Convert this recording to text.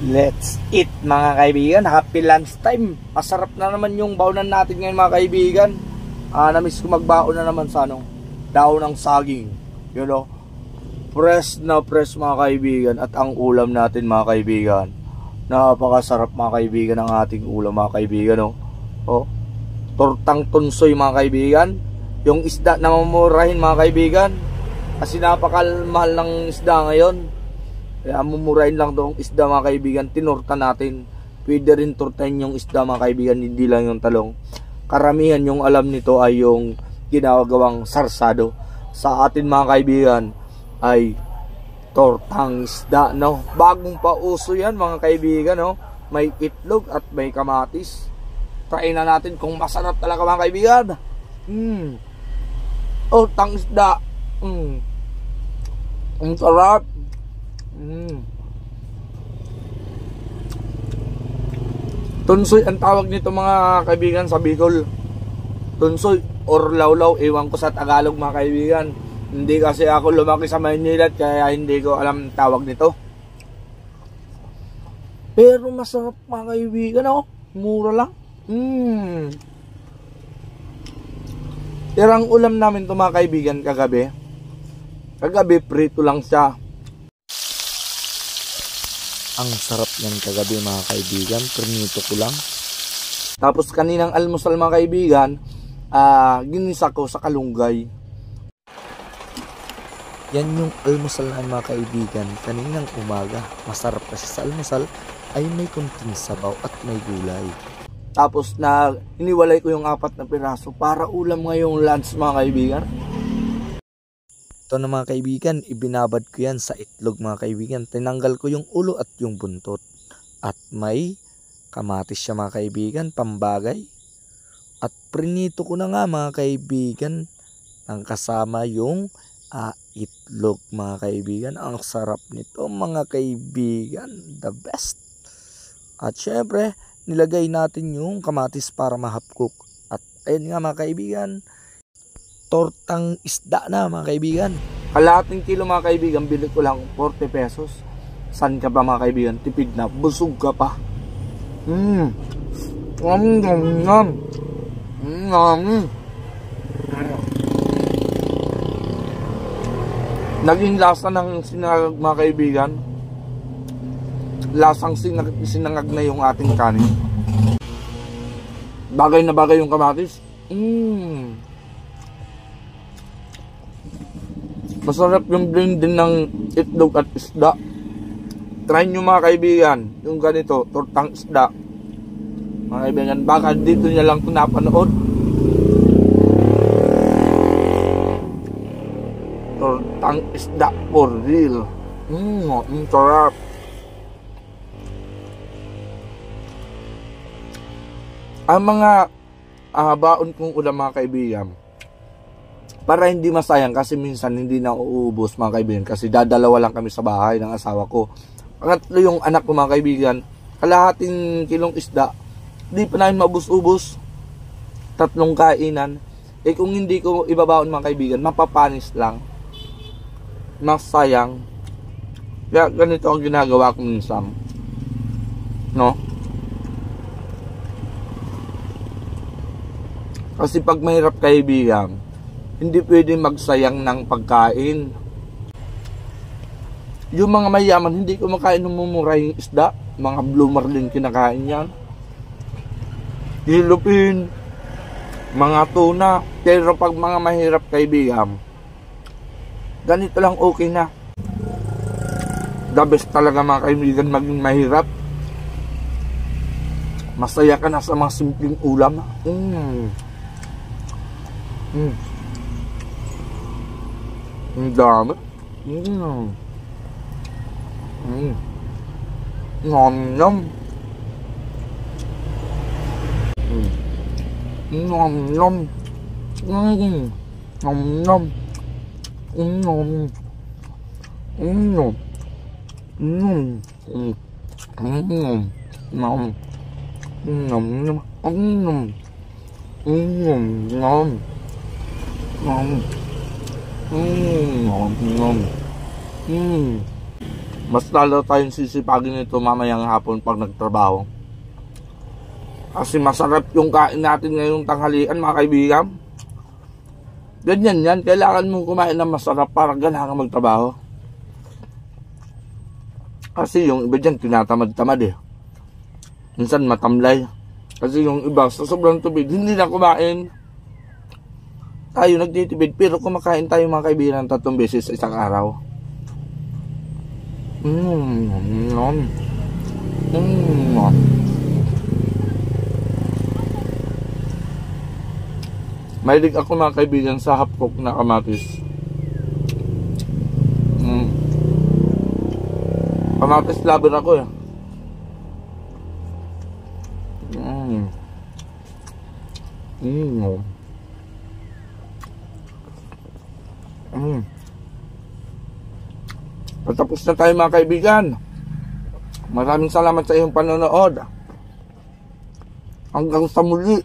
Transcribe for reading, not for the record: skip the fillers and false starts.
Let's eat mga kaibigan. Happy lunch time. Masarap na naman yung baunan natin ngayon mga kaibigan. Namiss ko magbaon na naman sa daon ng saging. You know, fresh na fresh mga kaibigan. At ang ulam natin mga kaibigan, napakasarap mga kaibigan ang ating ulam mga kaibigan. Tortang tunsoy mga kaibigan. Yung isda na mamurahin mga kaibigan, kasi napakamahal ng isda ngayon. Kaya mumurahin lang doong isda mga kaibigan, tinurta natin. Pwede rin turtahin yung isda mga kaibigan, hindi lang yung talong. Karamihan yung alam nito ay yung ginagawang sarsado. Sa atin mga kaibigan ay tortang isda, no? Bagong pauso yan mga kaibigan, no? May itlog at may kamatis. Try na natin kung masarap talaga mga kaibigan. Tortang isda. Ang sarap. Tunsoy ang tawag nito mga kaibigan sa Bicol. Tunsoy or lawlaw, ewan ko sa Tagalog mga kaibigan. Hindi kasi ako lumaki sa Maynila kaya hindi ko alam ang tawag nito. Pero masarap mga kaibigan, mura lang. Tirang ulam namin to mga kaibigan kagabi. Kagabi prito lang siya. Ang sarap yan kagabi mga kaibigan, prinito ko lang. Tapos kaninang almusal mga kaibigan, ginisa ko sa kalunggay. Yan yung almusal na mga kaibigan kaninang umaga. Masarap kasi sa almusal ay may kunting sabaw at may gulay. Tapos na iniwalay ko yung 4 na piraso para ulam ngayong lunch mga kaibigan. Ito na mga kaibigan, ibinabad ko yan sa itlog mga kaibigan. Tinanggal ko yung ulo at yung buntot. At may kamatis siya mga kaibigan, pambagay. At prinito ko na nga mga kaibigan, ang kasama yung itlog mga kaibigan. Ang sarap nito mga kaibigan, the best. At syempre, nilagay natin yung kamatis para mahapkok. At ayun nga mga kaibigan, tortang isda na mga kaibigan. Kalahating kilo mga kaibigan, bili ko lang 40 pesos. San ka ba mga kaibigan? Tipid na, busog ka pa. Naging lasa ng sinangag mga kaibigan. Lasang sinangag na yung ating kanin. Bagay na bagay yung kamatis. Masarap yung blend din ng itlog at isda. Try nyo mga kaibigan, yung ganito, tortang isda. Mga kaibigan, baka dito nyo lang ito napanood. Tortang isda for real. Ang sarap. Ang mga baon kong ulam mga kaibigan, para hindi masayang, kasi minsan hindi na uubos mga kaibigan, kasi dadalawa lang kami sa bahay ng asawa ko. Pangatlo yung anak ko mga kaibigan, kalahating kilong isda, di pa namin mabus-ubos. 3 kainan. Kung hindi ko ibabaon mga kaibigan, mapapanis lang, masayang. Kaya ganito ang ginagawa ko minsan, no? Kasi pag mahirap kaibigan, hindi pwede magsayang ng pagkain. Yung mga mayaman, hindi kumakain ng mumurahing isda. Mga blue marlin kinakain yan. Hilupin, mga tuna. Pero pag mga mahirap kaibigan, ganito lang okay na. The best talaga mga kaibigan maging mahirap. Masaya ka na sa mga simpleng ulam. Ang dami. Ngon nhom. Ngon nhom. Ngon nhom. Ngon. Ngon. Ngon. Ngon. Ngon. mas lalo tayong sisipagin nito mamayang hapon pag nagtrabaho. Kasi masarap yung kain natin ngayong tanghalian, mga kaibigan. Ganyan yan, kailangan mong kumain ng masarap para ganahan kang magtrabaho. Kasi yung iba dyan, tinatamad-tamad eh. Minsan matamlay. Kasi yung iba, sa sobrang tubig, hindi na kumain. Tayo nagtitibid, pero kumakain tayo mga kaibigan 3 beses sa isang araw. Mahilig ako mga kaibigan sa half-cooked na kamatis. Kamatis lover ako eh. Patapos na tayo mga kaibigan. Maraming salamat sa iyong panonood. Hanggang sa muli.